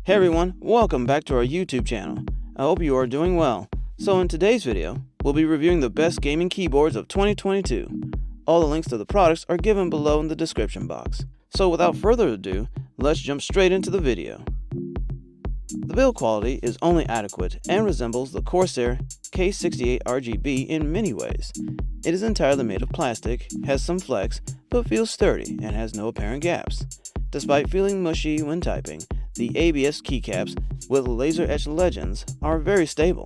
Hey everyone, welcome back to our YouTube channel. I hope you are doing well. So in today's video, we'll be reviewing the best gaming keyboards of 2022. All the links to the products are given below in the description box. So without further ado, let's jump straight into the video. The build quality is only adequate and resembles the Corsair K68 RGB in many ways. It is entirely made of plastic, has some flex, but feels sturdy and has no apparent gaps. Despite feeling mushy when typing, the ABS keycaps with laser-etched legends are very stable.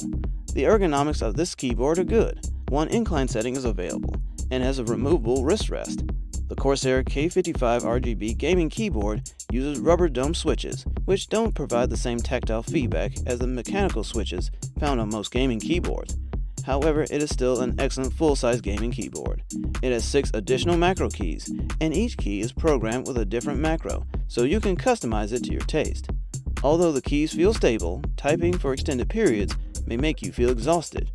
The ergonomics of this keyboard are good. One incline setting is available and has a removable wrist rest. The Corsair K55 RGB gaming keyboard uses rubber dome switches, which don't provide the same tactile feedback as the mechanical switches found on most gaming keyboards. However, it is still an excellent full-size gaming keyboard. It has 6 additional macro keys, and each key is programmed with a different macro, so you can customize it to your taste. Although the keys feel stable, typing for extended periods may make you feel exhausted.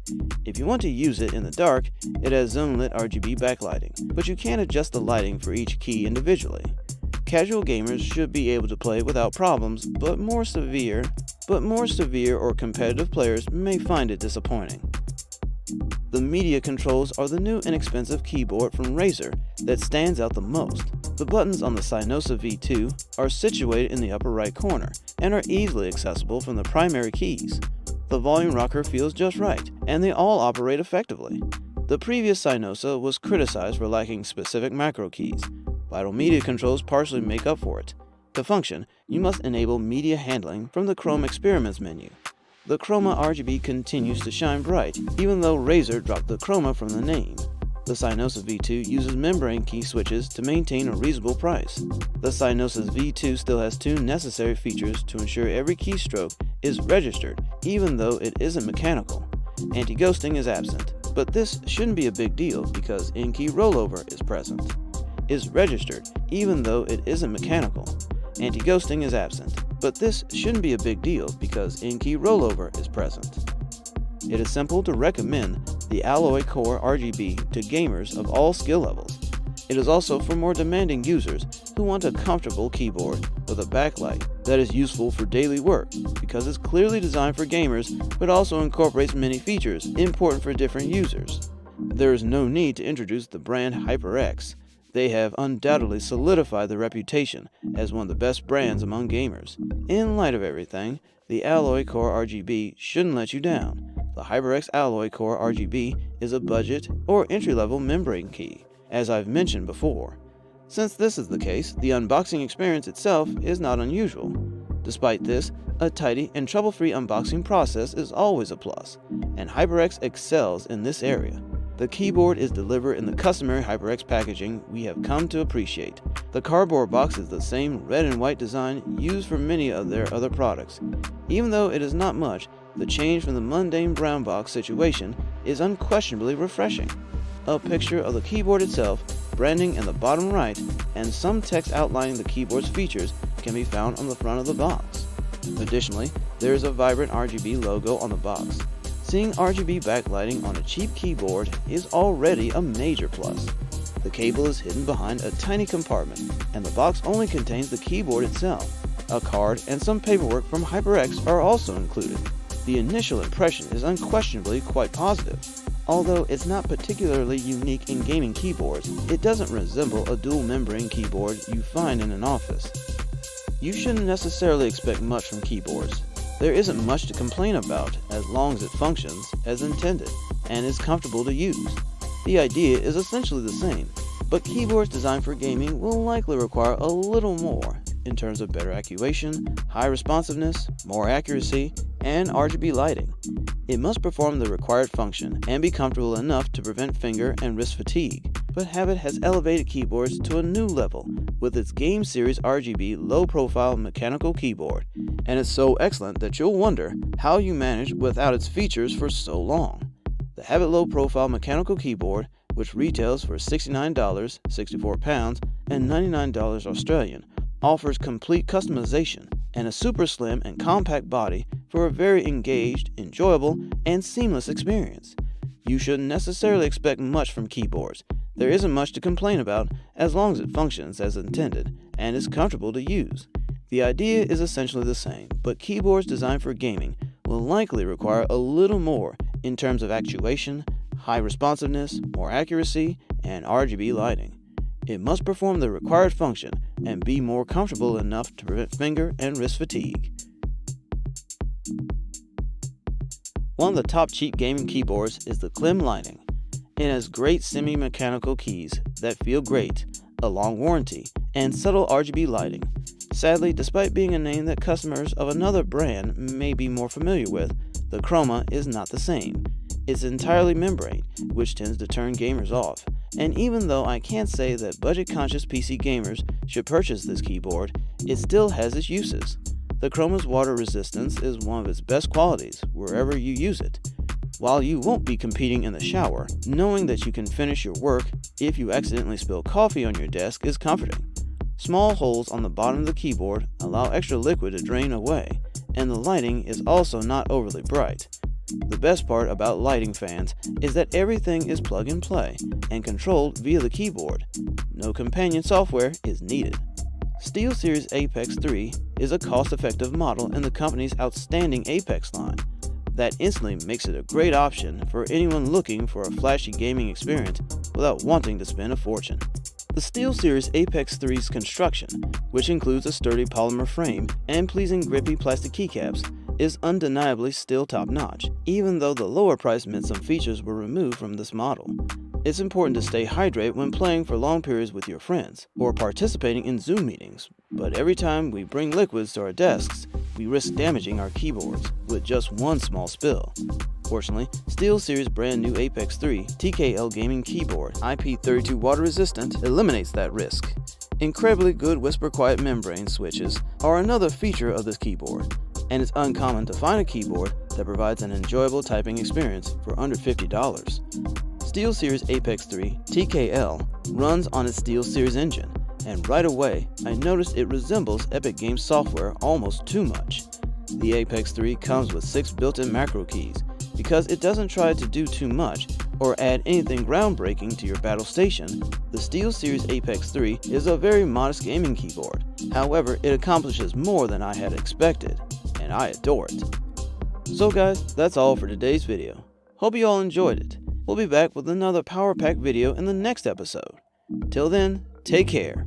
If you want to use it in the dark, it has zone-lit RGB backlighting, but you can't adjust the lighting for each key individually. Casual gamers should be able to play without problems, but more severe or competitive players may find it disappointing. The media controls are the new inexpensive keyboard from Razer that stands out the most. The buttons on the Synosa V2 are situated in the upper right corner and are easily accessible from the primary keys. The volume rocker feels just right, and they all operate effectively. The previous Synosa was criticized for lacking specific macro keys. Vital media controls partially make up for it. To function, you must enable media handling from the Chrome Experiments menu. The Chroma RGB continues to shine bright, even though Razer dropped the Chroma from the name. The Synosa V2 uses membrane key switches to maintain a reasonable price. The Synosa's V2 still has 2 necessary features to ensure every keystroke is registered, even though it isn't mechanical. Anti-ghosting is absent, but this shouldn't be a big deal because in-key rollover is present. Is registered, even though it isn't mechanical. Anti-ghosting is absent, but this shouldn't be a big deal because in-key rollover is present. It is simple to recommend the Alloy Core RGB to gamers of all skill levels. It is also for more demanding users who want a comfortable keyboard with a backlight that is useful for daily work because it's clearly designed for gamers but also incorporates many features important for different users. There is no need to introduce the brand HyperX. They have undoubtedly solidified their reputation as one of the best brands among gamers. In light of everything, the Alloy Core RGB shouldn't let you down. The HyperX Alloy Core RGB is a budget or entry-level membrane key, as I've mentioned before. Since this is the case, the unboxing experience itself is not unusual. Despite this, a tidy and trouble-free unboxing process is always a plus, and HyperX excels in this area. The keyboard is delivered in the customary HyperX packaging we have come to appreciate. The cardboard box is the same red and white design used for many of their other products. Even though it is not much, the change from the mundane brown box situation is unquestionably refreshing. A picture of the keyboard itself, branding in the bottom right, and some text outlining the keyboard's features can be found on the front of the box. Additionally, there is a vibrant RGB logo on the box. Seeing RGB backlighting on a cheap keyboard is already a major plus. The cable is hidden behind a tiny compartment, and the box only contains the keyboard itself. A card and some paperwork from HyperX are also included. The initial impression is unquestionably quite positive. Although it's not particularly unique in gaming keyboards, it doesn't resemble a dual membrane keyboard you find in an office. You shouldn't necessarily expect much from keyboards. There isn't much to complain about as long as it functions as intended and is comfortable to use. The idea is essentially the same, but keyboards designed for gaming will likely require a little more in terms of better actuation, high responsiveness, more accuracy, and RGB lighting. It must perform the required function and be comfortable enough to prevent finger and wrist fatigue, but Habit has elevated keyboards to a new level with its SteelSeries RGB low-profile mechanical keyboard, and it's so excellent that you'll wonder how you managed without its features for so long. The Habit low-profile mechanical keyboard, which retails for $69, £64, and $99 Australian, offers complete customization and a super slim and compact body for a very engaged, enjoyable, and seamless experience. You shouldn't necessarily expect much from keyboards. There isn't much to complain about as long as it functions as intended and is comfortable to use. The idea is essentially the same, but keyboards designed for gaming will likely require a little more in terms of actuation, high responsiveness, more accuracy, and RGB lighting. It must perform the required function and be more comfortable enough to prevent finger and wrist fatigue. One of the top cheap gaming keyboards is the Klim Lighting. It has great semi-mechanical keys that feel great, a long warranty, and subtle RGB lighting. Sadly, despite being a name that customers of another brand may be more familiar with, the chroma is not the same. It's entirely membrane, which tends to turn gamers off. And even though I can't say that budget-conscious PC gamers should purchase this keyboard, it still has its uses. The chroma's water resistance is one of its best qualities wherever you use it. While you won't be competing in the shower, knowing that you can finish your work if you accidentally spill coffee on your desk is comforting. Small holes on the bottom of the keyboard allow extra liquid to drain away, and the lighting is also not overly bright. The best part about lighting fans is that everything is plug and play and controlled via the keyboard. No companion software is needed. SteelSeries Apex 3 is a cost-effective model in the company's outstanding Apex line. That instantly makes it a great option for anyone looking for a flashy gaming experience without wanting to spend a fortune. The SteelSeries Apex 3's construction, which includes a sturdy polymer frame and pleasing grippy plastic keycaps, is undeniably still top-notch, even though the lower price meant some features were removed from this model. It's important to stay hydrated when playing for long periods with your friends or participating in Zoom meetings, but every time we bring liquids to our desks, we risk damaging our keyboards with just one small spill. Fortunately, SteelSeries' brand new Apex 3 TKL gaming keyboard, IP32 water resistant, eliminates that risk. Incredibly good whisper quiet membrane switches are another feature of this keyboard, and it's uncommon to find a keyboard that provides an enjoyable typing experience for under $50. SteelSeries Apex 3 TKL runs on its SteelSeries engine, and right away I noticed it resembles Epic Games software almost too much. The Apex 3 comes with 6 built-in macro keys because it doesn't try to do too much or add anything groundbreaking to your battle station. The SteelSeries Apex 3 is a very modest gaming keyboard. However, it accomplishes more than I had expected, and I adore it. So guys, that's all for today's video. Hope you all enjoyed it. We'll be back with another Power Pack video in the next episode. Till then, take care.